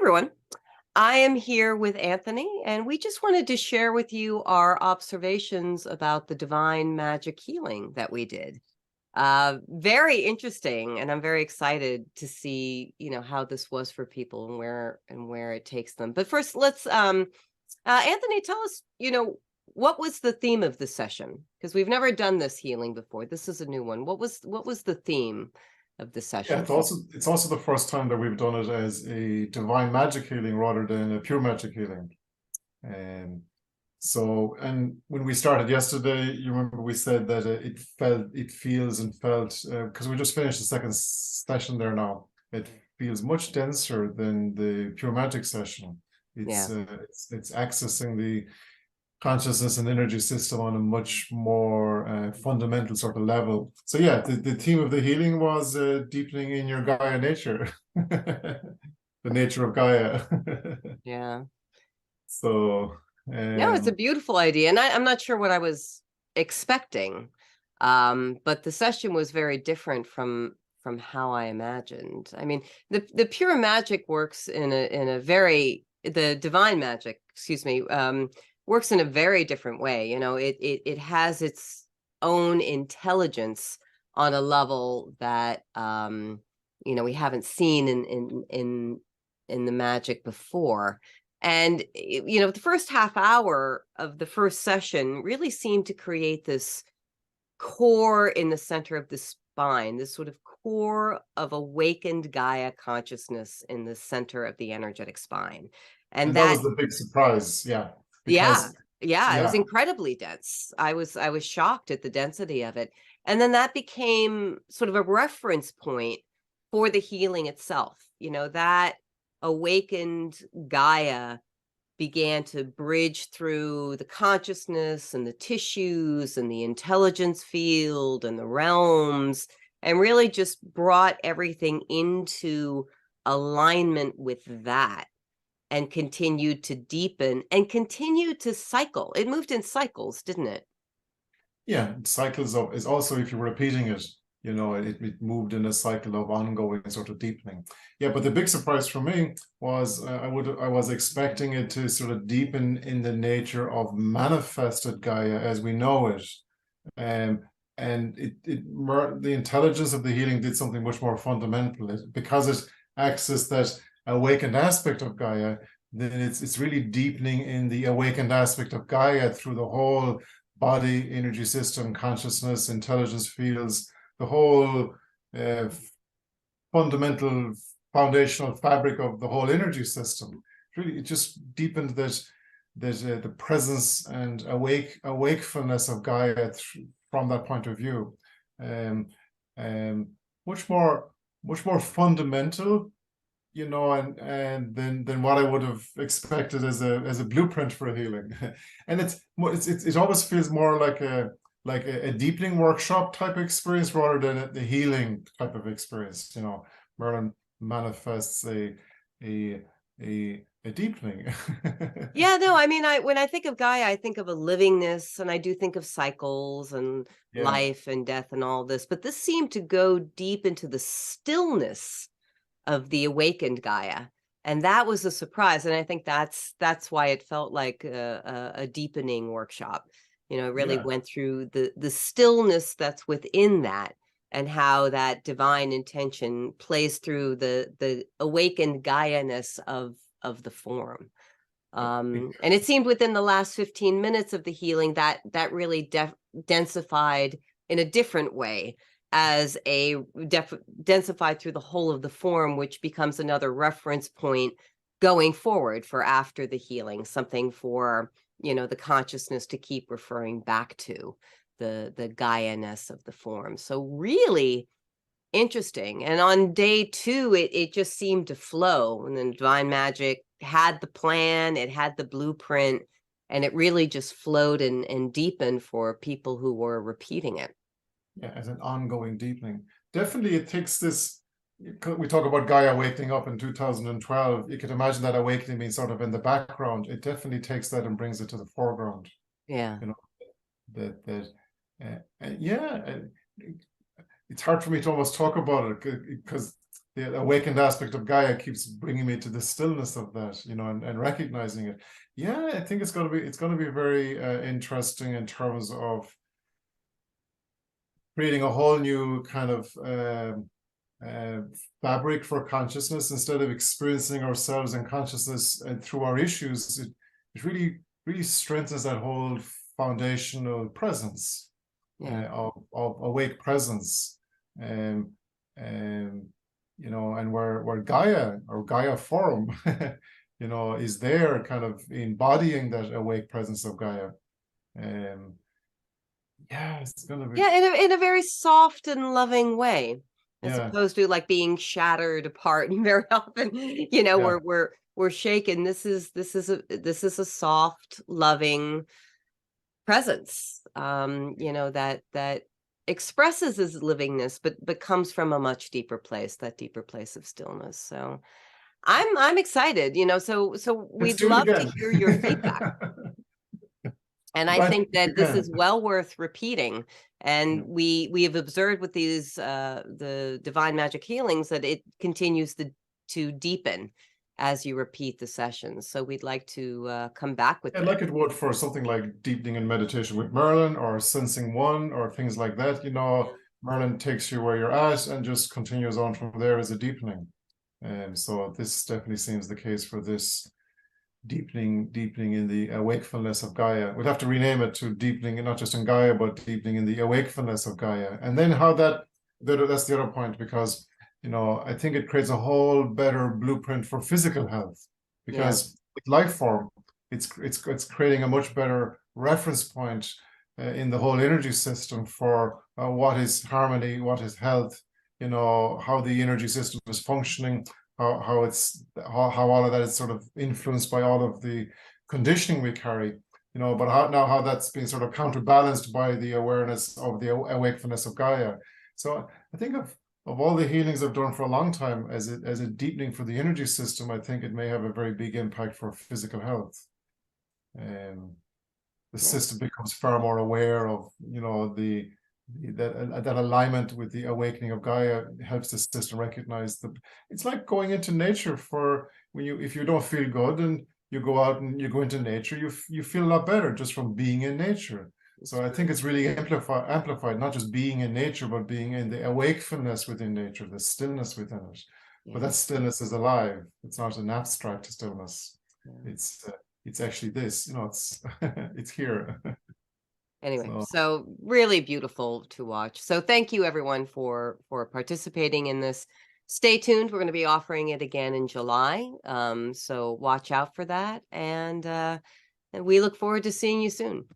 everyone. I am here with Anthony, and we just wanted to share with you our observations about the divine magic healing that we did. Very interesting, and I'm very excited to see, how this was for people and where it takes them. But first, let's Anthony, tell us, what was the theme of the session? Because we've never done this healing before. This is a new one. What was the theme of the Yeah, session? it's also the first time that we've done it as a divine magic healing rather than a pure magic healing. And and when we started yesterday, you remember we said that it feels and felt, because we just finished the second session there now. It feels much denser than the pure magic session. Yeah. It's accessing the consciousness and energy system on a much more fundamental sort of level. So yeah, the theme of the healing was deepening in your Gaia nature, the nature of Gaia. Yeah. So No, it's a beautiful idea. And I'm not sure what I was expecting. But the session was very different from how I imagined. I mean, the pure magic works in a very the divine magic, excuse me, works in a very different way. It has its own intelligence on a level that we haven't seen in the magic before. And, the first half hour of the first session really seemed to create this core in the center of the spine, this sort of core of awakened Gaia consciousness in the center of the energetic spine. And that that, was the big surprise, yeah, yeah, because it was yeah, incredibly dense. I was shocked at the density of it. And then that became sort of a reference point for the healing itself. That awakened Gaia began to bridge through the consciousness and the tissues and the intelligence field and the realms, and really just brought everything into alignment with that, and continued to deepen and continued to cycle. It moved in cycles, didn't it? yeah, cycles of is also, if you're repeating it, it moved in a cycle of ongoing sort of deepening. Yeah, but the big surprise for me was I was expecting it to sort of deepen in the nature of manifested Gaia as we know it. And the intelligence of the healing did something much more fundamental. Because it accessed that awakened aspect of Gaia, then it's really deepening in the awakened aspect of Gaia through the whole body, energy system, consciousness, intelligence fields, the whole fundamental foundational fabric of the whole energy system. Really, it just deepened that the presence and awakefulness of Gaia from that point of view. Much more fundamental, and than what I would have expected as a blueprint for healing. And it always feels more like a deepening workshop type of experience rather than the healing type of experience. Merlin manifests a deepening. Yeah, no, I mean, when I think of Gaia, I think of a livingness, and I do think of cycles and Yeah. life and death and all this, but this seemed to go deep into the stillness of the awakened Gaia. And that was a surprise. And I think that's why it felt like a deepening workshop. It really Yeah. went through the stillness that's within that, and how that divine intention plays through the awakened Gaia-ness of the form. And it seemed within the last 15 minutes of the healing that really densified in a different way, as densified through the whole of the form, which becomes another reference point going forward for after the healing, something for the consciousness to keep referring back to, the Gaia-ness of the form. So really interesting. And on day 2, it just seemed to flow, and then divine magic had the plan, it had the blueprint, and it really just flowed and deepened for people who were repeating it. Yeah, as an ongoing deepening. Definitely it takes this, we talk about Gaia waking up in 2012. You could imagine that awakening being sort of in the background. It definitely takes that and brings it to the foreground. Yeah. Yeah, it's hard for me to almost talk about it because the awakened aspect of Gaia keeps bringing me to the stillness of that, you know, and recognizing it. Yeah, I think it's going to be very interesting in terms of creating a whole new kind of fabric for consciousness. Instead of experiencing ourselves and consciousness and through our issues, it really strengthens that whole foundational presence of awake presence, and you know, and where Gaia, or Gaia form, you know, is there, kind of embodying that awake presence of Gaia. Yeah, it's gonna be, in a very soft and loving way, as yeah, opposed to like being shattered apart. And very often, you know, yeah, we're shaken. This is a soft, loving presence, you know, that expresses as livingness, but comes from a much deeper place, that deeper place of stillness. So I'm excited, you know, so let's we'd do it love to again. hear your feedback. And I Right, think that this again. is well worth repeating. And Yeah. we have observed with these the divine magic healings that it continues to deepen as you repeat the sessions. So we'd like to come back with And this. like it would for something like deepening in meditation with Merlin, or sensing one, or things like that, you know, Merlin takes you where you're at and just continues on from there as a deepening. And so this definitely seems the case for this deepening in the awakefulness of Gaia. We'd have to rename it to deepening, not just in Gaia, but deepening in the awakefulness of Gaia. And then how that's the other point, because, you know, I think it creates a whole better blueprint for physical health, Yeah, because with life form, it's creating a much better reference point in the whole energy system for what is harmony, what is health, you know, how the energy system is functioning, how all of that is sort of influenced by all of the conditioning we carry, you know, but how that's been sort of counterbalanced by the awareness of the awakefulness of Gaia. So I think of all the healings I've done for a long time, as a deepening for the energy system, I think it may have a very big impact for physical health. And the system becomes far more aware of, you know, that alignment with the awakening of Gaia helps the system recognize it's like going into nature. For when if you don't feel good and you go out and you go into nature, you feel a lot better just from being in nature. So I think it's really amplified, not just being in nature, but being in the awakefulness within nature, the stillness within it. But that stillness is alive. It's not an abstract stillness. It's actually this, you know, it's it's here. anyway, So so really beautiful to watch. So thank you everyone for participating in this. Stay tuned. We're going to be offering it again in July. So watch out for that. And we look forward to seeing you soon.